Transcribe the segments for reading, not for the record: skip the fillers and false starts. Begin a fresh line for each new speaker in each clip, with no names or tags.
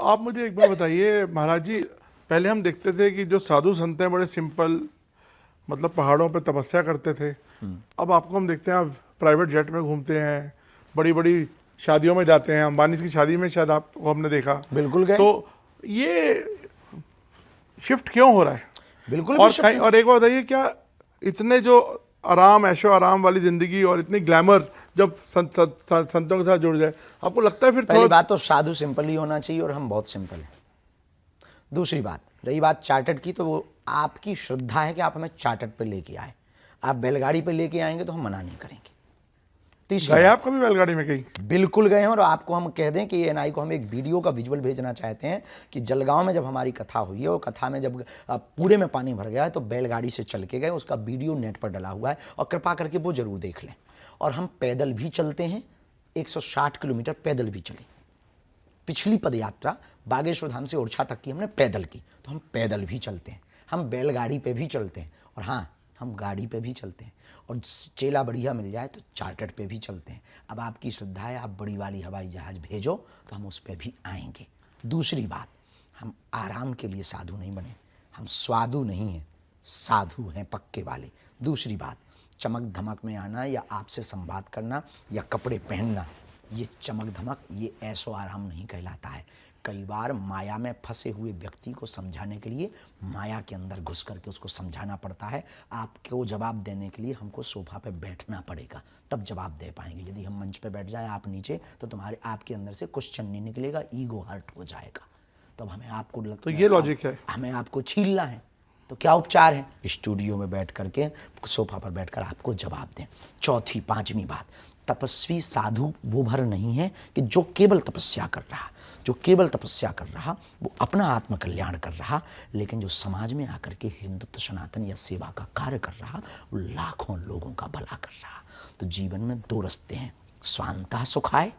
आप मुझे एक बार बताइए महाराज जी, पहले हम देखते थे कि जो साधु संत हैं बड़े सिंपल, मतलब पहाड़ों पे तपस्या करते थे। अब आपको हम देखते हैं आप प्राइवेट जेट में घूमते हैं, बड़ी बड़ी शादियों में जाते हैं। अंबानी की शादी में शायद आपको हमने देखा,
बिल्कुल गए।
तो ये शिफ्ट क्यों हो रहा है?
बिल्कुल।
और एक बार बताइए, क्या इतने जो आराम, ऐशो आराम वाली जिंदगी और इतनी ग्लैमर जब संतों के साथ जुड़ जाए, आपको लगता है फिर
पहली बात तो साधु सिंपल ही होना चाहिए और हम बहुत सिंपल हैं। दूसरी बात, रही बात चार्टर्ड की, तो वो आपकी श्रद्धा है कि आप हमें चार्टर्ड पे लेके आए। आप बैलगाड़ी पे लेके आएंगे तो हम मना नहीं करेंगे।
गए आप कभी बैलगाड़ी में कहीं?
बिल्कुल गए हैं। और आपको हम कह दें कि एएनआई को हम एक वीडियो का विजुअल भेजना चाहते हैं कि जलगांव में जब हमारी कथा हुई है, और कथा में जब पूरे में पानी भर गया है तो बैलगाड़ी से चल के गए, उसका वीडियो नेट पर डला हुआ है, और कृपा करके वो जरूर देख लें। और हम पैदल भी चलते हैं, 160 किलोमीटर पैदल भी चले। पिछली पदयात्रा बागेश्वर धाम से ओरछा तक की हमने पैदल की, तो हम पैदल भी चलते हैं, हम बैलगाड़ी पे भी चलते हैं, और हाँ, हम गाड़ी पे भी चलते हैं, और चेला बढ़िया मिल जाए तो चार्टर्ड पे भी चलते हैं। अब आपकी श्रद्धा है, आप बड़ी वाली हवाई जहाज भेजो तो हम उस पर भी आएंगे। दूसरी बात, हम आराम के लिए साधु नहीं बने, हम स्वादु नहीं हैं, साधु हैं पक्के वाले। दूसरी बात, चमक धमक में आना या आपसे संवाद करना या कपड़े पहनना, ये चमक धमक, ये ऐसो आराम नहीं कहलाता है। कई बार माया में फंसे हुए व्यक्ति को समझाने के लिए माया के अंदर घुस करके उसको समझाना पड़ता है। आपको जवाब देने के लिए हमको सोफा पे बैठना पड़ेगा, तब जवाब दे पाएंगे। यदि हम मंच पे बैठ जाए, आप नीचे, तो आपके अंदर से क्वेश्चन नहीं निकलेगा, ईगो हर्ट हो जाएगा। तब हमें आपको लगता
तो ये लॉजिक है,
हमें आपको छीलना है, तो क्या उपचार है? स्टूडियो में बैठ करके, सोफा पर बैठकर आपको जवाब दें। चौथी, पांचवी बात, तपस्वी साधु वो भर नहीं है कि जो केवल तपस्या कर रहा, जो केवल तपस्या कर रहा वो अपना आत्मकल्याण कर रहा, लेकिन जो समाज में आकर के हिंदुत्व, सनातन या सेवा का कार्य कर रहा, वो लाखों लोगों का भला कर रहा। तो जीवन में दो रास्ते हैं, स्वांतः सुखाय,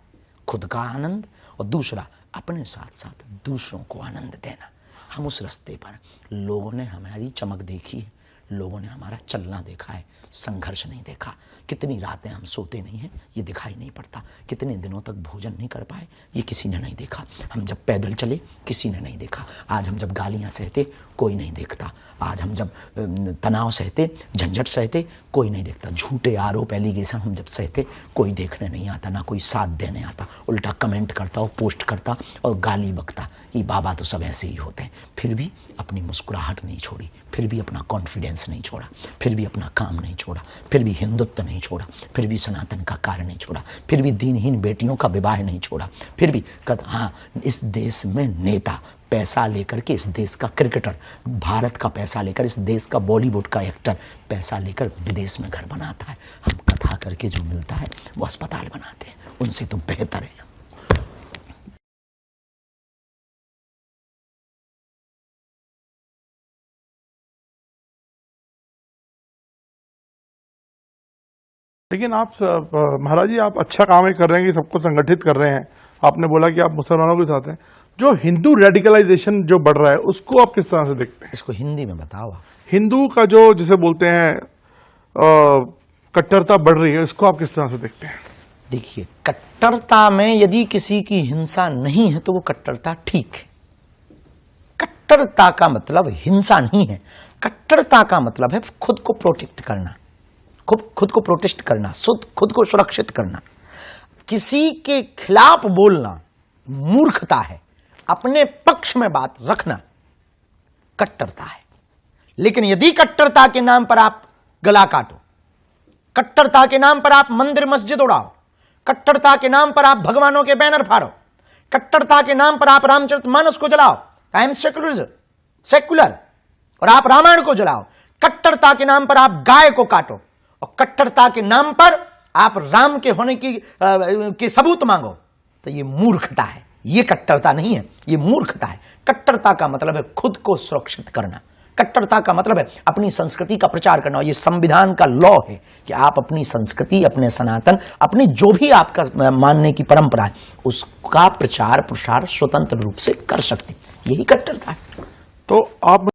खुद का आनंद, और दूसरा अपने साथ साथ दूसरों को आनंद देना। हम उस रास्ते पर, लोगों ने हमारी चमक देखी है, लोगों ने हमारा चलना देखा है, संघर्ष नहीं देखा। कितनी रातें हम सोते नहीं हैं, ये दिखाई नहीं पड़ता। कितने दिनों तक भोजन नहीं कर पाए, ये किसी ने नहीं देखा। हम जब पैदल चले, किसी ने नहीं देखा। आज हम जब गालियां सहते, कोई नहीं देखता। आज हम जब तनाव सहते, झंझट सहते, कोई नहीं देखता। झूठे आरोप, एलिगेशन हम जब सहते, कोई देखने नहीं आता, ना कोई साथ देने आता। उल्टा कमेंट करता और पोस्ट करता और गाली बकता, ये बाबा तो सब ऐसे ही होते हैं। फिर भी अपनी मुस्कुराहट नहीं छोड़ी, फिर भी अपना कॉन्फिडेंस नहीं छोड़ा, फिर भी अपना काम नहीं छोड़ा, फिर भी हिंदुत्व नहीं छोड़ा, फिर भी सनातन का कार्य नहीं छोड़ा, फिर भी दीनहीन बेटियों का विवाह नहीं छोड़ा, फिर भी हाँ, इस देश में नेता पैसा लेकर के, इस देश का क्रिकेटर भारत का पैसा लेकर, इस देश का बॉलीवुड का एक्टर पैसा लेकर विदेश में घर बनाता है। हम कथा करके जो मिलता है वो अस्पताल बनाते हैं, उनसे तो बेहतर है।
लेकिन आप महाराज जी, आप अच्छा काम ही कर रहे हैं कि सबको संगठित कर रहे हैं। आपने बोला कि आप मुसलमानों के साथ हैं। जो हिंदू रेडिकलाइजेशन जो बढ़ रहा है, उसको आप किस तरह से देखते हैं?
इसको हिंदी में बताओ।
हिंदू का जो जिसे बोलते हैं कट्टरता बढ़ रही है, इसको आप किस तरह से देखते हैं?
देखिए, कट्टरता में यदि किसी की हिंसा नहीं है तो वो कट्टरता ठीक है। कट्टरता का मतलब हिंसा नहीं है। कट्टरता का मतलब है खुद को प्रोटेक्ट करना, खुद को प्रोटेस्ट करना, खुद को सुरक्षित करना। किसी के खिलाफ बोलना मूर्खता है, अपने पक्ष में बात रखना कट्टरता है। लेकिन यदि कट्टरता के नाम पर आप गला काटो, कट्टरता के नाम पर आप मंदिर मस्जिद उड़ाओ, कट्टरता के नाम पर आप भगवानों के बैनर फाड़ो, कट्टरता के नाम पर आप रामचरितमानस को जलाओ, आई एम सेक्युलर, और आप रामायण को जलाओ, कट्टरता के नाम पर आप गाय को काटो, और कट्टरता के नाम पर आप राम के होने की सबूत मांगो, तो ये मूर्खता है। ये कट्टरता नहीं है, ये मूर्खता है। कट्टरता का मतलब है खुद को सुरक्षित करना। कट्टरता का मतलब है अपनी संस्कृति का प्रचार करना। और ये संविधान का लॉ है कि आप अपनी संस्कृति, अपने सनातन, अपनी जो भी आपका मानने की परंपरा है, उसका प्रचार प्रसार स्वतंत्र रूप से कर सकते। यही कट्टरता है।
तो आप